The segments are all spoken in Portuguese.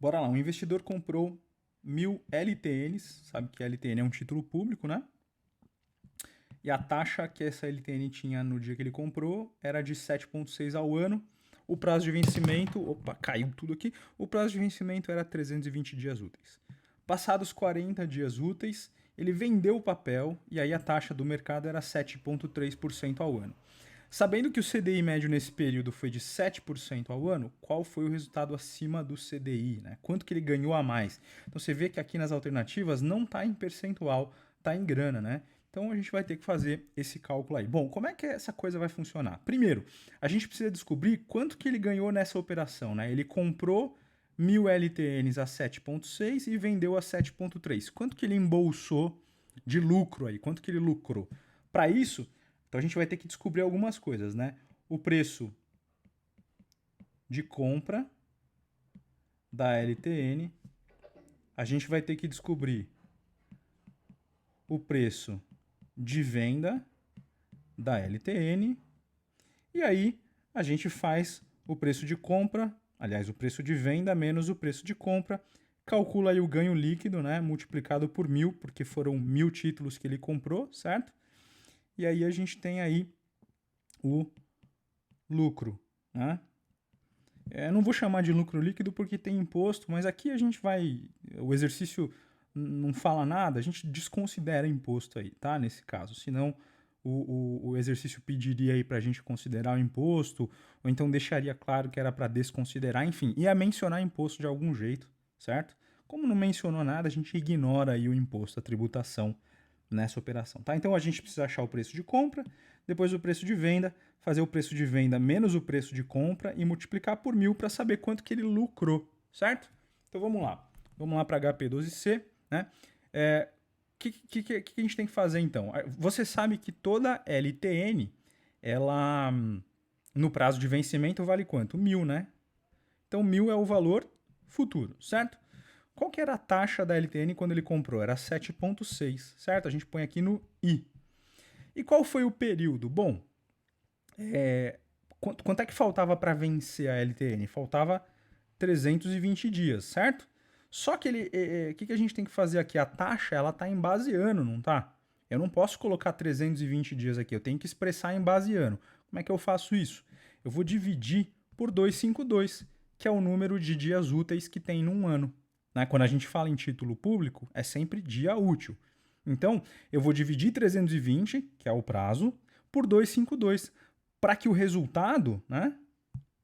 Bora lá, um investidor comprou 1.000 LTNs, sabe que LTN é um título público, né? E a taxa que essa LTN tinha no dia que ele comprou era de 7,6 ao ano. O prazo de vencimento, opa, caiu tudo aqui. O prazo de vencimento era 320 dias úteis. Passados 40 dias úteis, ele vendeu o papel e aí a taxa do mercado era 7,3% ao ano. Sabendo que o CDI médio nesse período foi de 7% ao ano, qual foi o resultado acima do CDI? Né? Quanto que ele ganhou a mais? Então você vê que aqui nas alternativas não está em percentual, está em grana, né? Então a gente vai ter que fazer esse cálculo aí. Bom, como é que essa coisa vai funcionar? Primeiro, a gente precisa descobrir quanto que ele ganhou nessa operação, né? Ele comprou 1.000 LTNs a 7,6 e vendeu a 7,3. Quanto que ele embolsou de lucro aí? Quanto que ele lucrou? Para isso, então a gente vai ter que descobrir algumas coisas, né? O preço de compra da LTN, a gente vai ter que descobrir o preço de venda da LTN e aí a gente faz o preço de compra, aliás, o preço de venda menos o preço de compra, calcula aí o ganho líquido, né, multiplicado por 1.000, porque foram 1.000 títulos que ele comprou, certo? E aí a gente tem aí o lucro, né? Não vou chamar de lucro líquido porque tem imposto, mas aqui a gente vai. O exercício não fala nada, a gente desconsidera imposto aí, tá? Nesse caso. Senão o exercício pediria aí para a gente considerar o imposto, ou então deixaria claro que era para desconsiderar, enfim, ia mencionar imposto de algum jeito, certo? Como não mencionou nada, a gente ignora aí o imposto, a tributação nessa operação, tá? Então a gente precisa achar o preço de compra, depois o preço de venda, fazer o preço de venda menos o preço de compra e multiplicar por 1.000 para saber quanto que ele lucrou, certo? Então vamos lá. Vamos lá para HP12C, né? Que a gente tem que fazer então? Você sabe que toda LTN, ela no prazo de vencimento vale quanto? 1.000, né? Então 1.000 é o valor futuro, certo? Qual que era a taxa da LTN quando ele comprou? Era 7,6, certo? A gente põe aqui no I. E qual foi o período? Bom, quanto é que faltava para vencer a LTN? Faltava 320 dias, certo? Só que o que a gente tem que fazer aqui? A taxa ela está em base ano, não tá? Eu não posso colocar 320 dias aqui, eu tenho que expressar em base ano. Como é que eu faço isso? Eu vou dividir por 252, que é o número de dias úteis que tem num ano. Né? Quando a gente fala em título público, é sempre dia útil. Então, eu vou dividir 320, que é o prazo, por 252, para que o resultado, né?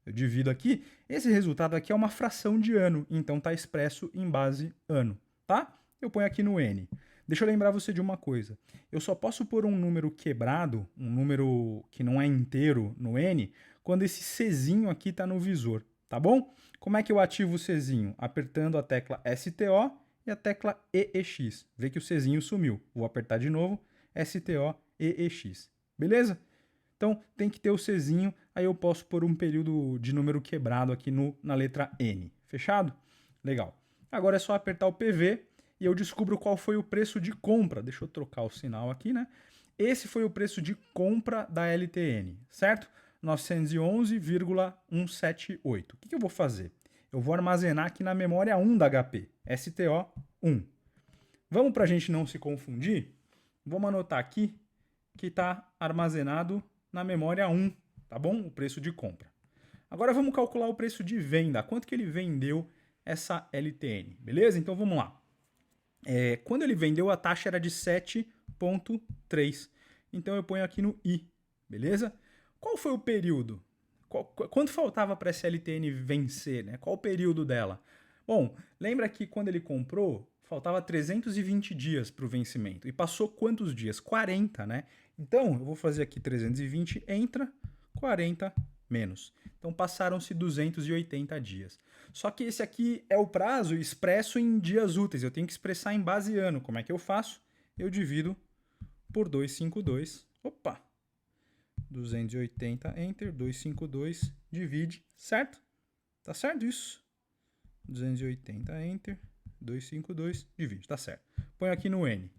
Eu divido aqui, esse resultado aqui é uma fração de ano, então está expresso em base ano, tá? Eu ponho aqui no N. Deixa eu lembrar você de uma coisa. Eu só posso pôr um número quebrado, um número que não é inteiro no N, quando esse Czinho aqui está no visor, tá bom? Como é que eu ativo o Czinho? Apertando a tecla STO e a tecla EEX. Vê que o Czinho sumiu. Vou apertar de novo, STO, EEX. Beleza? Então tem que ter o Czinho, aí eu posso pôr um período de número quebrado aqui na letra N. Fechado? Legal. Agora é só apertar o PV e eu descubro qual foi o preço de compra. Deixa eu trocar o sinal aqui, né? Esse foi o preço de compra da LTN, certo? 911,178. O que eu vou fazer? Eu vou armazenar aqui na memória 1 da HP, STO1. Vamos para a gente não se confundir? Vamos anotar aqui que está armazenado na memória 1, tá bom? O preço de compra. Agora vamos calcular o preço de venda, quanto que ele vendeu essa LTN, beleza? Então vamos lá. Quando ele vendeu, a taxa era de 7,3. Então eu ponho aqui no I, beleza? Qual foi o período? Quanto faltava para essa LTN vencer, né? Qual o período dela? Bom, lembra que quando ele comprou, faltava 320 dias para o vencimento. E passou quantos dias? 40, né? Então, eu vou fazer aqui 320, entra, 40 menos. Então, passaram-se 280 dias. Só que esse aqui é o prazo expresso em dias úteis. Eu tenho que expressar em base ano. Como é que eu faço? Eu divido por 252. Opa! 280, enter, 252, divide, certo? Tá certo isso? 280, enter, 252, divide, tá certo. Põe aqui no N.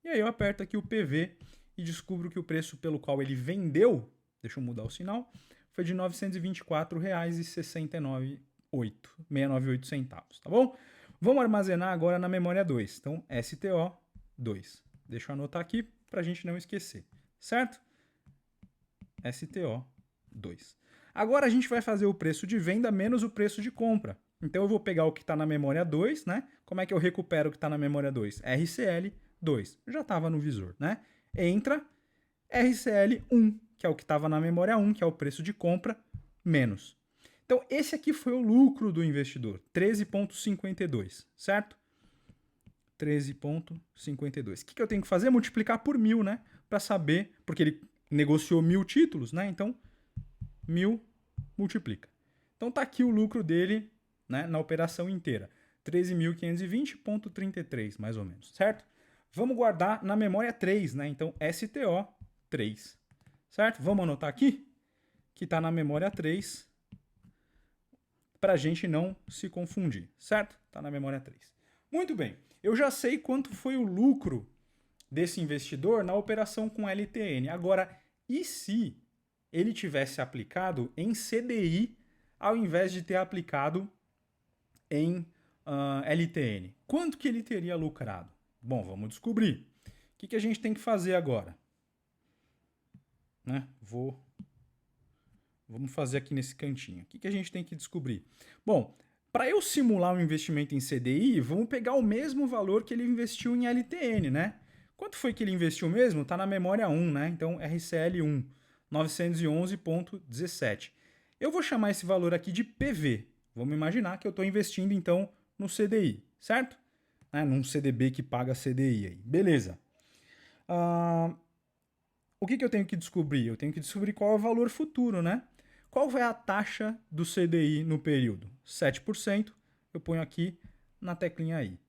E aí eu aperto aqui o PV e descubro que o preço pelo qual ele vendeu, deixa eu mudar o sinal, foi de R$ 924,69. 698 centavos, tá bom? Vamos armazenar agora na memória 2. Então, STO2. Deixa eu anotar aqui para a gente não esquecer, certo? STO2. Agora a gente vai fazer o preço de venda menos o preço de compra. Então eu vou pegar o que está na memória 2, né? Como é que eu recupero o que está na memória 2? RCL2. Já estava no visor, né? Entra RCL1, que é o que estava na memória 1, que é o preço de compra, menos. Então esse aqui foi o lucro do investidor, 13,52, certo? 13,52. O que eu tenho que fazer? Multiplicar por 1.000, né? Para saber, porque ele negociou 1.000 títulos, né? Então, 1.000 multiplica. Então tá aqui o lucro dele, né, na operação inteira. 13.520,33, mais ou menos, certo? Vamos guardar na memória 3, né? Então, STO3, certo? Vamos anotar aqui que está na memória 3 para a gente não se confundir, certo? Está na memória 3. Muito bem, eu já sei quanto foi o lucro desse investidor na operação com LTN. Agora, e se ele tivesse aplicado em CDI ao invés de ter aplicado em LTN? Quanto que ele teria lucrado? Bom, vamos descobrir. O que a gente tem que fazer agora? Né? Vamos fazer aqui nesse cantinho. O que a gente tem que descobrir? Bom, para eu simular um investimento em CDI, vamos pegar o mesmo valor que ele investiu em LTN, né? Quanto foi que ele investiu mesmo? Está na memória 1, né? Então, RCL1, 911,17. Eu vou chamar esse valor aqui de PV. Vamos imaginar que eu estou investindo, então, no CDI, certo? Num CDB que paga CDI aí. Beleza. O que eu tenho que descobrir? Eu tenho que descobrir qual é o valor futuro, né? Qual é a taxa do CDI no período? 7%. Eu ponho aqui na teclinha aí.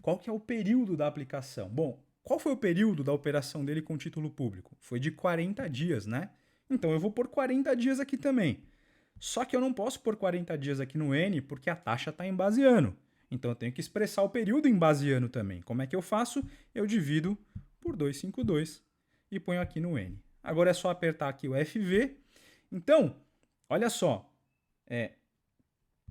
Qual que é o período da aplicação? Bom, qual foi o período da operação dele com título público? Foi de 40 dias, né? Então eu vou pôr 40 dias aqui também. Só que eu não posso pôr 40 dias aqui no N porque a taxa está em base ano. Então eu tenho que expressar o período em base ano também. Como é que eu faço? Eu divido por 252 e ponho aqui no N. Agora é só apertar aqui o FV. Então, olha só.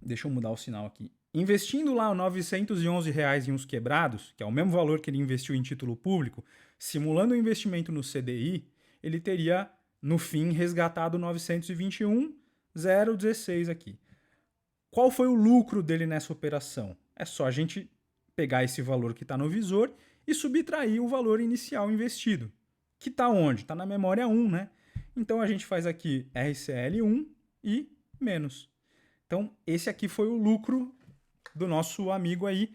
Deixa eu mudar o sinal aqui. Investindo lá R$ 911 em uns quebrados, que é o mesmo valor que ele investiu em título público, simulando o investimento no CDI, ele teria, no fim, resgatado 921,016 aqui. Qual foi o lucro dele nessa operação? É só a gente pegar esse valor que está no visor e subtrair o valor inicial investido. Que está onde? Está na memória 1, né? Então a gente faz aqui RCL1 e menos. Então esse aqui foi o lucro do nosso amigo aí,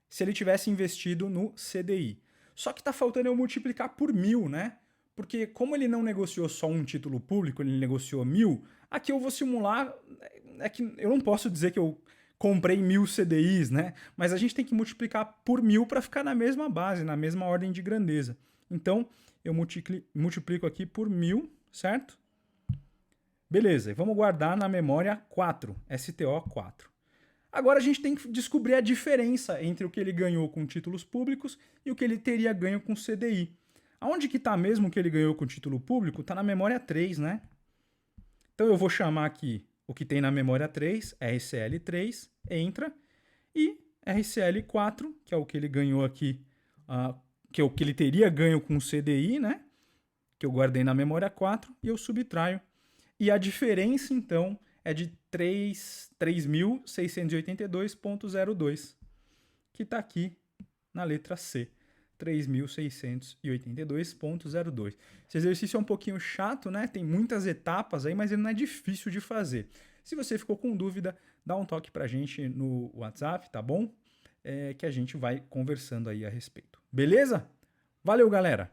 se ele tivesse investido no CDI. Só que está faltando eu multiplicar por 1.000, né? Porque como ele não negociou só um título público, ele negociou 1.000, aqui eu vou simular, é que eu não posso dizer que eu comprei 1.000 CDIs, né? Mas a gente tem que multiplicar por 1.000 para ficar na mesma base, na mesma ordem de grandeza. Então, eu multiplico aqui por 1.000, certo? Beleza, e vamos guardar na memória 4, STO4. Agora a gente tem que descobrir a diferença entre o que ele ganhou com títulos públicos e o que ele teria ganho com CDI. Aonde que está mesmo o que ele ganhou com título público? Está na memória 3, né? Então eu vou chamar aqui o que tem na memória 3, RCL3, entra, e RCL4, que é o que ele ganhou aqui, que é o que ele teria ganho com o CDI, né? Que eu guardei na memória 4, e eu subtraio. E a diferença, então, é de 3.682,02, que está aqui na letra C. 3.682,02. Esse exercício é um pouquinho chato, né? Tem muitas etapas aí, mas ele não é difícil de fazer. Se você ficou com dúvida, dá um toque pra gente no WhatsApp, tá bom? Que a gente vai conversando aí a respeito. Beleza? Valeu, galera!